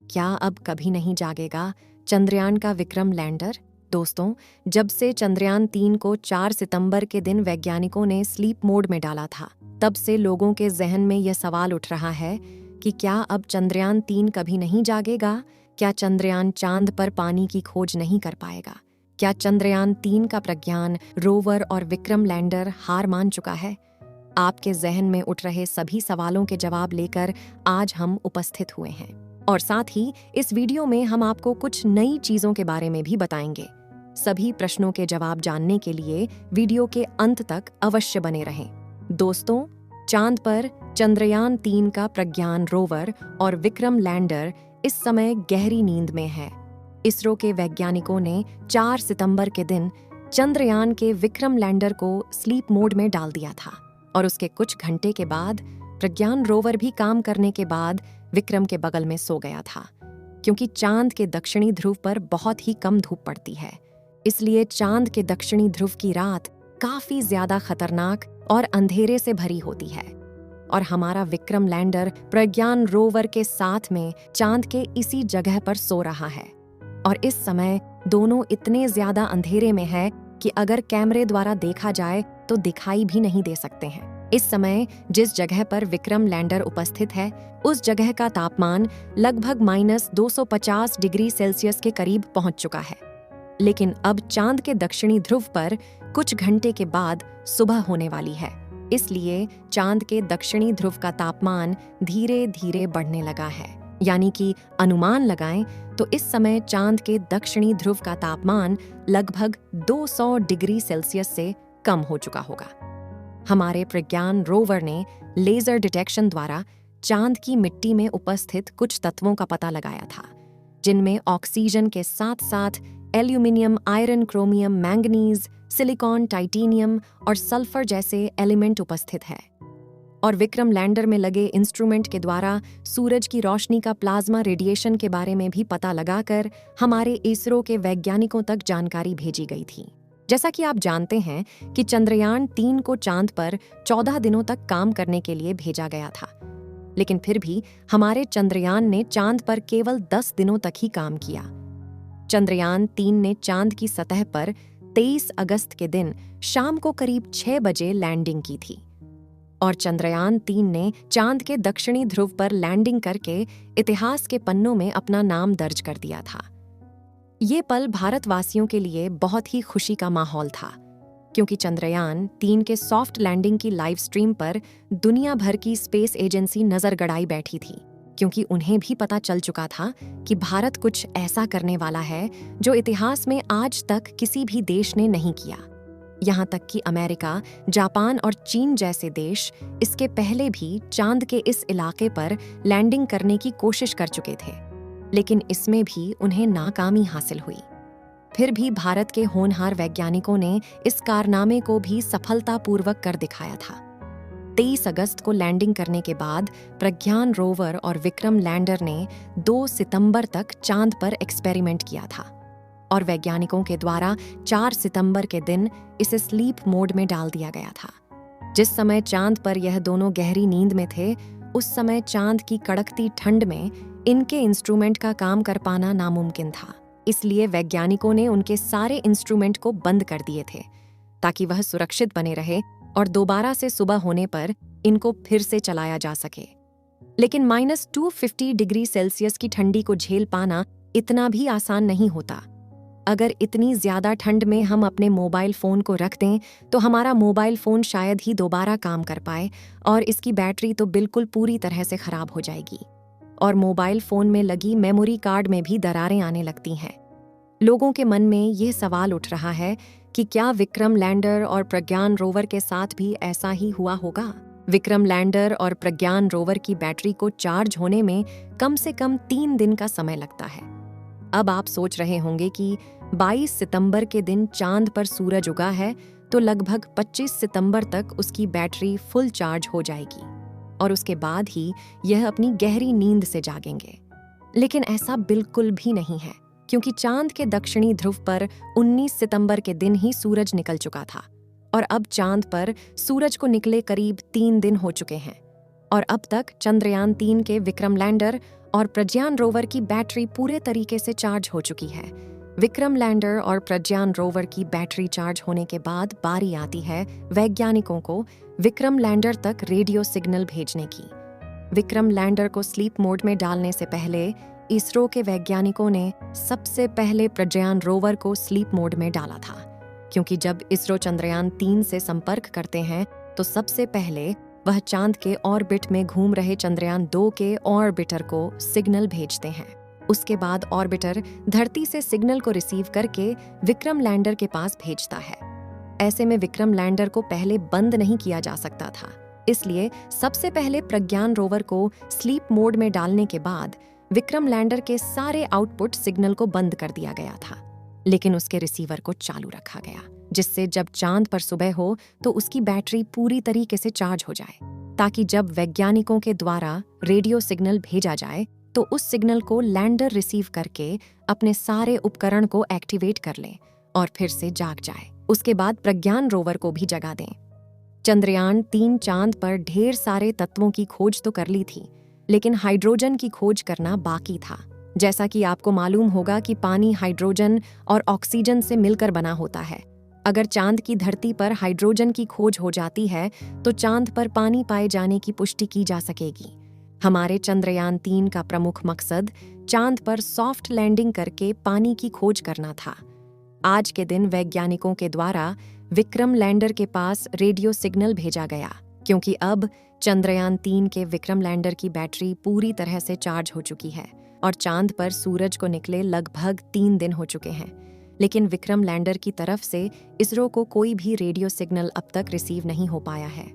क्या अब कभी नहीं जागेगा चंद्रयान का विक्रम लैंडर? दोस्तों, जब से चंद्रयान 3 को 4 सितंबर के दिन वैज्ञानिकों ने स्लीप मोड में डाला था, तब से लोगों के जहन में यह सवाल उठ रहा है कि क्या अब चंद्रयान 3 कभी नहीं जागेगा? क्या चंद्रयान चांद पर पानी की खोज नहीं कर पाएगा? क्या चंद्रयान 3 का प्रज्ञान रोवर और विक्रम लैंडर हार मान चुका है? आपके जहन में उठ रहे सभी सवालों के जवाब लेकर आज हम उपस्थित हुए हैं, और साथ ही इस वीडियो में हम आपको कुछ नई चीजों के बारे में भी बताएंगे। सभी प्रश्नों के जवाब जानने के लिए वीडियो के अंत तक अवश्य बने रहें। दोस्तों, चांद पर चंद्रयान 3 का प्रज्ञान रोवर और विक्रम लैंडर इस समय गहरी नींद में है। इसरो के वैज्ञानिकों ने 4 सितंबर के दिन चंद्रयान के विक्रम लैंडर को स्लीप मोड में डाल दिया था, और उसके कुछ घंटे के बाद प्रज्ञान रोवर भी काम करने के बाद विक्रम के बगल में सो गया था। क्योंकि चांद के दक्षिणी ध्रुव पर बहुत ही कम धूप पड़ती है, इसलिए चांद के दक्षिणी ध्रुव की रात काफी ज्यादा खतरनाक और अंधेरे से भरी होती है। और हमारा विक्रम लैंडर प्रज्ञान रोवर के साथ में चांद के इसी जगह पर सो रहा है, और इस समय दोनों इतने ज्यादा अंधेरे में है कि अगर कैमरे द्वारा देखा जाए तो दिखाई भी नहीं दे सकते हैं। इस समय जिस जगह पर विक्रम लैंडर उपस्थित है, उस जगह का तापमान लगभग -250 डिग्री सेल्सियस के करीब पहुंच चुका है। लेकिन अब चांद के दक्षिणी ध्रुव पर कुछ घंटे के बाद सुबह होने वाली है, इसलिए चांद के दक्षिणी ध्रुव का तापमान धीरे धीरे बढ़ने लगा है। यानी कि अनुमान लगाएं तो इस समय चांद के दक्षिणी ध्रुव का तापमान लगभग 200 डिग्री सेल्सियस से कम हो चुका होगा। हमारे प्रज्ञान रोवर ने लेजर डिटेक्शन द्वारा चांद की मिट्टी में उपस्थित कुछ तत्वों का पता लगाया था, जिनमें ऑक्सीजन के साथ साथ aluminium, iron, chromium, manganese, silicon, titanium और सल्फर जैसे एलिमेंट उपस्थित है। और विक्रम लैंडर में लगे इंस्ट्रूमेंट के द्वारा सूरज की रोशनी का प्लाज्मा रेडिएशन के बारे में भी पता लगाकर हमारे इसरो के वैज्ञानिकों तक जानकारी भेजी गई थी। जैसा कि आप जानते हैं कि चंद्रयान 3 को चांद पर 14 दिनों तक काम करने के लिए भेजा गया था, लेकिन फिर भी हमारे चंद्रयान ने चांद पर केवल 10 दिनों तक ही काम किया। चंद्रयान 3 ने चांद की सतह पर 23 अगस्त के दिन शाम को करीब 6 बजे लैंडिंग की थी, और चंद्रयान 3 ने चांद के दक्षिणी ध्रुव पर लैंडिंग करके इतिहास के पन्नों में अपना नाम दर्ज कर दिया था। ये पल भारतवासियों के लिए बहुत ही खुशी का माहौल था, क्योंकि चंद्रयान 3 के सॉफ्ट लैंडिंग की लाइव स्ट्रीम पर दुनिया भर की स्पेस एजेंसी नजर गड़ाई बैठी थी, क्योंकि उन्हें भी पता चल चुका था कि भारत कुछ ऐसा करने वाला है जो इतिहास में आज तक किसी भी देश ने नहीं किया। यहाँ तक कि अमेरिका, जापान और चीन जैसे देश इसके पहले भी चांद के इस इलाके पर लैंडिंग करने की कोशिश कर चुके थे, लेकिन इसमें भी उन्हें नाकामी हासिल हुई। फिर भी भारत के होनहार वैज्ञानिकों ने इस कारनामे को भी सफलतापूर्वक कर दिखाया था। 23 अगस्त को लैंडिंग करने के बाद प्रज्ञान रोवर और विक्रम लैंडर ने 2 सितंबर तक चांद पर एक्सपेरिमेंट किया था, और वैज्ञानिकों के द्वारा 4 सितंबर के दिन इसे स्लीप मोड में डाल दिया गया था। जिस समय चांद पर यह दोनों गहरी नींद में थे, उस समय चांद की कड़कती ठंड में इनके इंस्ट्रूमेंट का काम कर पाना नामुमकिन था। इसलिए वैज्ञानिकों ने उनके सारे इंस्ट्रूमेंट को बंद कर दिए थे, ताकि वह सुरक्षित बने रहे और दोबारा से सुबह होने पर इनको फिर से चलाया जा सके। लेकिन -250 डिग्री सेल्सियस की ठंडी को झेल पाना इतना भी आसान नहीं होता। अगर इतनी ज्यादा ठंड में हम अपने मोबाइल फोन को रख दें तो हमारा मोबाइल फोन शायद ही दोबारा काम कर पाए, और इसकी बैटरी तो बिल्कुल पूरी तरह से खराब हो जाएगी, और मोबाइल फोन में लगी मेमोरी कार्ड में भी दरारें आने लगती हैं। लोगों के मन में ये सवाल उठ रहा है कि क्या विक्रम लैंडर और प्रज्ञान रोवर के साथ भी ऐसा ही हुआ होगा? विक्रम लैंडर और प्रज्ञान रोवर की बैटरी को चार्ज होने में कम से कम 3 दिन का समय लगता है। अब आप सोच रहे होंगे कि 22 सितंबर के दिन चांद पर सूरज उगा है, तो लगभग 25 सितंबर तक उसकी बैटरी फुल चार्ज हो जाएगी, और उसके बाद ही यह अपनी गहरी नींद से जागेंगे। लेकिन ऐसा बिल्कुल भी नहीं है, क्योंकि चांद के दक्षिणी ध्रुव पर 19 सितंबर के दिन ही सूरज निकल चुका था, और अब चांद पर सूरज को निकले करीब 3 दिन हो चुके हैं, और अब तक चंद्रयान 3 के विक्रम लैंडर और प्रज्ञान रोवर की बैटरी पूरे तरीके से चार्ज हो चुकी है। विक्रम लैंडर और प्रज्ञान रोवर की बैटरी चार्ज होने के बाद बारी आती है वैज्ञानिकों को विक्रम लैंडर तक रेडियो सिग्नल भेजने की। विक्रम लैंडर को स्लीप मोड में डालने से पहले इसरो के वैज्ञानिकों ने सबसे पहले प्रज्ञान रोवर को स्लीप मोड में डाला था, क्योंकि जब इसरो चंद्रयान 3 से संपर्क करते हैं तो सबसे पहले वह चांद के ऑर्बिट में घूम रहे चंद्रयान 2 के ऑर्बिटर को सिग्नल भेजते हैं। उसके बाद ऑर्बिटर धरती से सिग्नल को रिसीव करके विक्रम लैंडर के पास भेजता है। ऐसे में विक्रम लैंडर को पहले बंद नहीं किया जा सकता था, इसलिए सबसे पहले प्रज्ञान रोवर को स्लीप मोड में डालने के बाद विक्रम लैंडर के सारे आउटपुट सिग्नल को बंद कर दिया गया था, लेकिन उसके रिसीवर को चालू रखा गया, जिससे जब चांद पर सुबह हो तो उसकी बैटरी पूरी तरीके से चार्ज हो जाए, ताकि जब वैज्ञानिकों के द्वारा रेडियो सिग्नल भेजा जाए तो उस सिग्नल को लैंडर रिसीव करके अपने सारे उपकरण को एक्टिवेट कर ले और फिर से जाग जाए। उसके बाद प्रज्ञान रोवर को भी जगा दें। चंद्रयान 3 चांद पर ढेर सारे तत्वों की खोज तो कर ली थी, लेकिन हाइड्रोजन की खोज करना बाकी था। जैसा कि आपको मालूम होगा कि पानी हाइड्रोजन और ऑक्सीजन से मिलकर बना होता है। अगर चांद की धरती पर हाइड्रोजन की खोज हो जाती है तो चांद पर पानी पाए जाने की पुष्टि की जा सकेगी। हमारे चंद्रयान 3 का प्रमुख मकसद चांद पर सॉफ्ट लैंडिंग करके पानी की खोज करना था। आज के दिन वैज्ञानिकों के द्वारा विक्रम लैंडर के पास रेडियो सिग्नल भेजा गया, क्योंकि अब चंद्रयान 3 के विक्रम लैंडर की बैटरी पूरी तरह से चार्ज हो चुकी है और चांद पर सूरज को निकले लगभग 3 दिन हो चुके हैं। लेकिन विक्रम लैंडर की तरफ से इसरो को कोई भी रेडियो सिग्नल अब तक रिसीव नहीं हो पाया है।